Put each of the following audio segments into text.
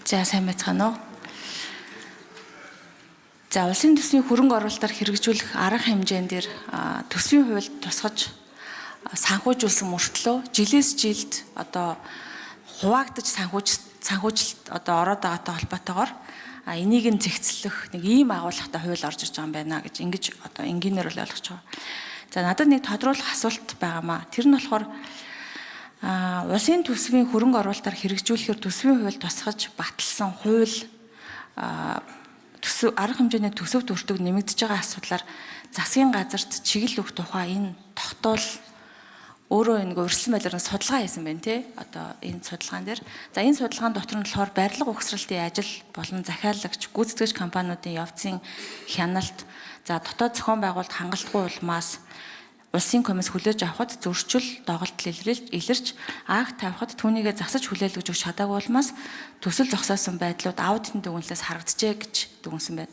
За сайн байцгаана уу. За улсын төсвийн хөрөнгө оруулалтаар хэрэгжүүлэх арга хэмжээнд дээр төсвийн хуульд тусгаж санхүүжүүлсэн мөртлөө жилээс жилд одоо хуваагдаж санхүүжилт одоо ороод байгаатай холбоотойгоор энийг нь зэгцлэх нэг ийм агуулгатай хууль орж ирж байгаа юм байна гэж ингэж одоо энгийнээр л ойлгож байгаа. За надад нэг тодруулах асуулт байгаамаа. Тэр нь болохоор улсын төсвийн хөрөнгө оруулалтаар хэрэгжүүлэхээр төсвийн хууль тусгаж баталсан хууль арга хэмжээний төсөв төртөг нэмэгдэж байгаа асуудлаар засгийн газарт чиглэл өгөх тухай энэ тогтоол өөрөө нэг урьдчилан байдлаар судалгаа хийсэн байна тий. Одоо энэ судалгаан дээр за энэ судалгаан дотор нь болохоор барилга угсралтын ажил болон захиалагч гүйцэтгэгч компаниудын явцын хяналт за дотоод зохион байгуулалт хангалтгүй улмаас улсын комисс хүлээж авахд зөрчил доголдол илэрч акт тавихад түүнийгээ засаж хүлээлгэж өгч чадаагүй улмаас төсөл зогсоосон байдлууд аудитын дүгнэлтээс харагджээ гэж дүгнсэн байна.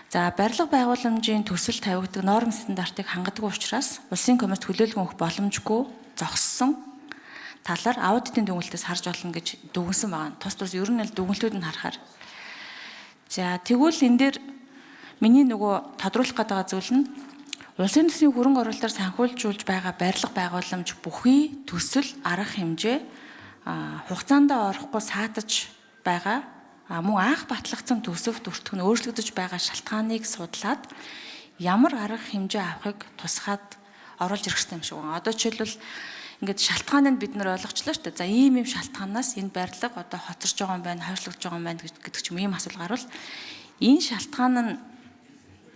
За барилга байгууламжийн төсөл тавигддаг норм стандартыг хангадаг учраас улсын комиссд хүлээлгэн өгөх боломжгүй зогссон талаар аудитын дүгнэлтээс харж болно гэж дүгнсэн байна. Тус ер нь л дүгнэлтүүд нь харахаар. За тэгвэл энэ дээр миний нөгөө тодруулах гэдэг зүйл нь улсын төсвийн хөрөнгө оруулалтаар санхүүжүүлж байгаа барилга байгууламж бүхий төсөл арга хэмжээ хугацаанд орохгүй саатаж байгаа мөн анх батлагдсан төсөв төртөг нь өөрчлөгдөж байгаа шалтгааныг судлаад ямар арга хэмжээ авахыг тусгаад оруулж ирэх хэрэгтэй юм шиг байна. Одоо жишээлбэл ингээд шалтгааныг бид нар ойлгочлоо шүү дээ. За ийм шалтгаанаас энэ барилга одоо хоцорж байгаа юм байна, хойшлогдож байгаа юм байна гэдэг ч юм ийм асуулт гарвал энэ шалтгаан нь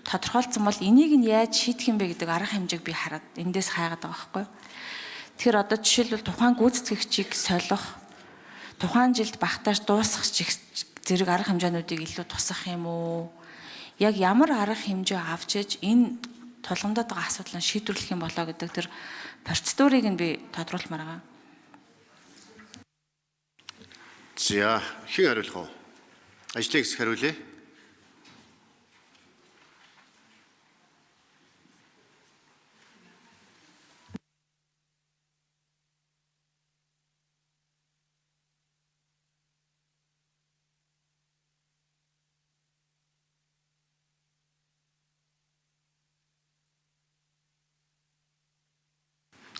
тодорхойлцсон бол энийг нь яаж шийдэх юм бэ гэдэг арга хэмжээг би хараад эндээс хайгаад байгаа байхгүй. Тэгэхээр одоо жишээлбэл тухайн гүйцэтгэгчийг солих, тухайн жилд багтааж дуусгах зэрэг арга хэмжээнүүдийг илүү тусах юм уу? Яг ямар арга хэмжээ авч иж энэ тулгамдаад байгаа асуудлыг шийдвэрлэх юм болоо гэдэг тэр процедурыг нь би тодруулмаар байгаа. За хэн хариулах вэ? Ажлын хэсэг хариулъя.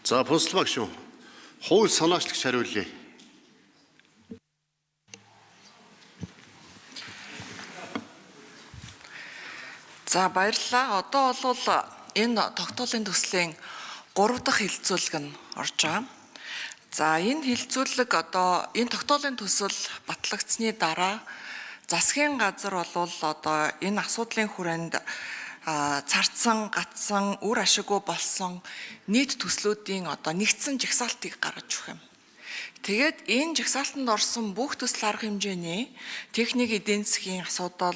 За Пүнсэл багш шүү. Хууль санаачлагч хариулъя. За баярлалаа. Одоо бол энэ тогтоолын төслийн 3 дахь хилцүүлэг нь орж байгаа. За энэ хилцүүлэг одоо энэ тогтоолын төсөл батлагдсны дараа засгийн газар бол одоо энэ асуудлын хүрээнд царцсан, гатсан, үр ашиггүй болсон нийт төслүүдийн одоо нэгдсэн жагсаалтыг гаргаж өгөх юм. Тэгээд энэ жагсаалтанд орсон бүх төсөл арга хэмжээний техник эдийн засгийн асуудал,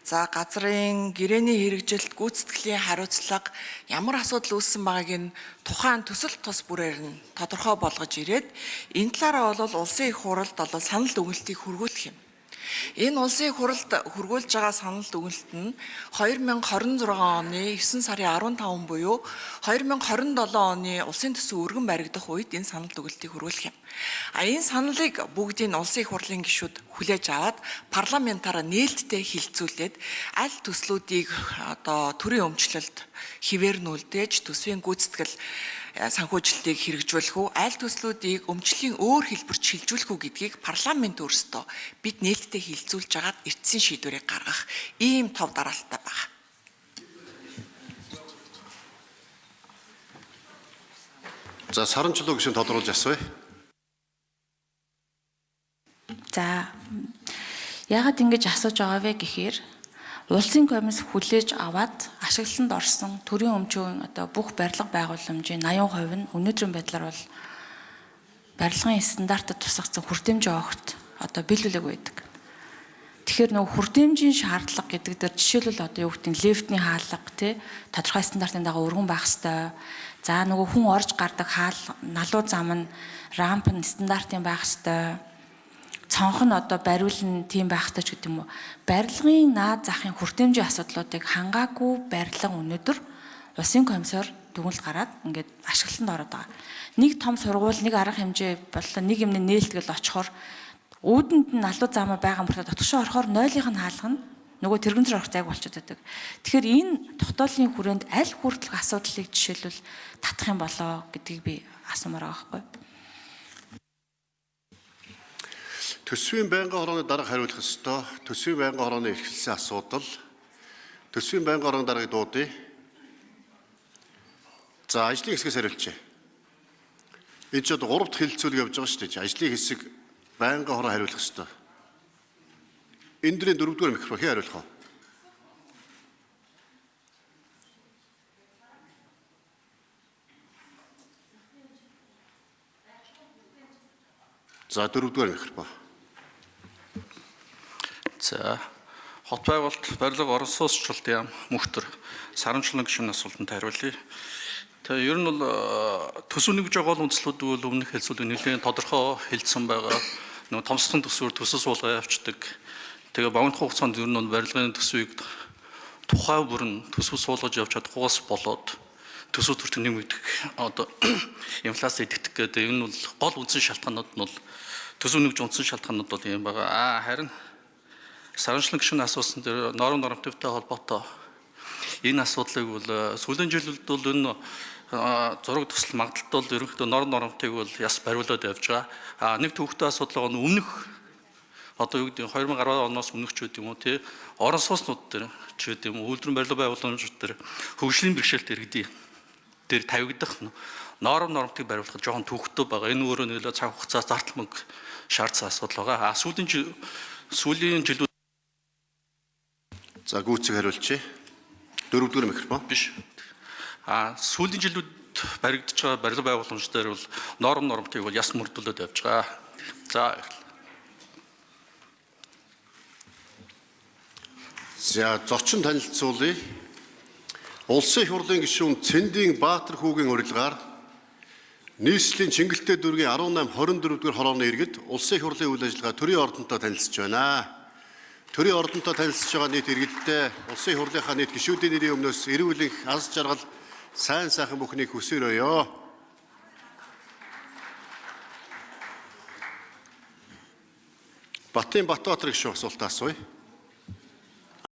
за газрын гэрээний хэрэгжилт, гүйцэтгэлийн хариуцлага ямар асуудал үүссэн байгааг нь тухайн төсөл тус бүрээр нь тодорхой болгож ирээд энэ талаараа бол улсын их хурлд санал дүгнэлтийг хүргүүлэх юм. Энэ улсын хурлд хүргүүлж байгаа санал дүгнэлт нь 2026 оны 9 сарын 15 буюу 2027 оны улсын төсөв өргөн баригдах үед энэ санал дүгнэлтийг хүргүүлэх юм. Энэ саналыг бүгдийг улсын их хурлын гишүүд хүлээж аваад парламентаараа нээлттэй хилцүүлээд аль төслүүдийг одоо төрийн өмчлөлт хിവэрнүүлдэж төсвийн гүйцэтгэл санхүүжилтийг хэрэгжүүлэх үү, аль төслүүдийг өмчлийн өөр хэлбэрт шилжүүлэх үү гэдгийг парламент өөрсдөө бид нээлттэй хилцүүлж агаад эцсийн шийдвэрийг гаргах ийм тов дараалттай байна. За Саранчлуу гишүүн тодруулж асууя. За яагаад ингэж асууж байгаа вэ гэхээр улсын комисс хүлээж аваад ашиглалтанд орсон төрийн өмчийн одоо бүх барилга байгууламжийн 80% нь өнөөдрийн байдлаар бол барилгын стандартад тусгацсан хүртээмжийн огт одоо биелүүлэг байдаг. Тэгэхээр нөгөө хүртээмжийн шаардлага гэдэг дээр жишээлбэл одоо юу гэдэг нь лифтний хаалга тий тодорхой стандартын дагуу өргөн байх ёстой. За нөгөө хүн орж гардаг налуу зам нь рамп нь стандартын байх ёстой. Цонх нь одоо бариулна тийм байх ёстой ч гэдэг юм уу. Барилгын наад захын хүртээмжийн асуудлуудыг хангаагүй барилга өнөөдөр улсын комиссоор дүгнэлт гараад ингээд ашиглалтанд ороод байгаа. Нэг том сургууль, нэг арга хэмжээ боллоо нэг юмны нээлтгэл очихоор уудэнд нь алуу заамаа байгаа мөртөө дотгошоо орохоор нойлынх нь хаалгана. Нөгөө тэрэгэн зэр орох зайг болчиход байдаг. Тэгэхээр энэ тогтоолын хүрээнд аль хүртэлх асуудлыг жишээлбэл татах юм болоо гэдгийг би асуумаар байгаа байхгүй. Төсвийн байнгын хорооны дарга хариулах ёстой. Төсвийн байнгын хорооны эрхлэлсэн асуудал. Төсвийн байнгын хорооны даргаыг дуудъя. За, ажлын хэсгээс хариулчих. Энэ ч одоо 3 дахь хилцүүлэг явж байгаа шүү дээ. Ажлын хэсэг байнгын хороо хариулах ёстой. Энэ дөрөв дөрөвдүгээр микрофон хэн хариулах вэ? За, дөрөвдүгээр микрофон. За, хот байгуулалт, барилга, орон сууцчлалт яам, мөхтөр, сарамжлалын гишүүний асуултанд хариулъя. Тэгээ ер нь бол төсөв нэгж байгаа үндслүүд бол өмнөх хэлцүүлэг нэлээд тодорхой хэлсэн байгаа. Нөгөө томсгон төсвөр төсөв суулгаа явуулдаг. Тэгээ богино хугацаанд ер нь бол барилгын төсвийг тухай бүрэн төсөв суулгаж явж чадахгүйс болоод төсөв төртөг нэмэгдэх одоо инфляц идэгдэх гэдэг энэ бол гол үндсэн шалтгаанууд нь бол төсөв нэгж үндсэн шалтгаанууд бол юм байгаа. Харин сарамжлалын гишүүний асуусан дээр норм нормативтай холбоотой энэ асуудлыг бол сүүлийн жилд бол энэ зураг төсөл магадaltaй бол ерөнхийдөө норм нормативыг бол яс бариулаад явж байгаа. Нэг төвхтэй асуудал нь өмнөх одоо юу гэдэг 2010 оноос өмнөх ч гэдэг юм уу тий орон сууцнууд дээр ч гэдэг юм үйлдвэрийн барилга байгууламжууд дээр хөгжлийн бэрхшээлт иргэдийн дээр тавигдах норм норматив бариулах жоохон төвхтэй байгаа. Энэ өөрөө нэлээд цаг хугацаа зардал мөнгө шаардсан асуудал байгаа. Сүүлийн жилүүд За, гүйцэг хариулчих. Дөрөвдүгээр микрофон. биш. Сүүлийн жилүүд баригдаж байгаа барилга байгууламж дээр бол норм норматив бол яс мөрдүүлээд явж байгаа. За. За, зочин танилцуулъя. Улсын их хурлын гишүүн Цэндийн Баатар хүүгийн урилгаар нийслэлийн Чингэлтэй дүүргийн 18-24-р хорооны иргэд улсын их хурлын үйл ажиллагаа төрийн ордонтой танилцж байна. Төрийн ордонтой танилцж байгаа нийт иргэдтэй улсын их хурлынхаа нийт гишүүдийн нэрийн өмнөөс эрүүл энх аз жаргал сайн сайхан бүхнийг хүсээрөөё. Батын Батбаатар гишүүн асуултаа асууя.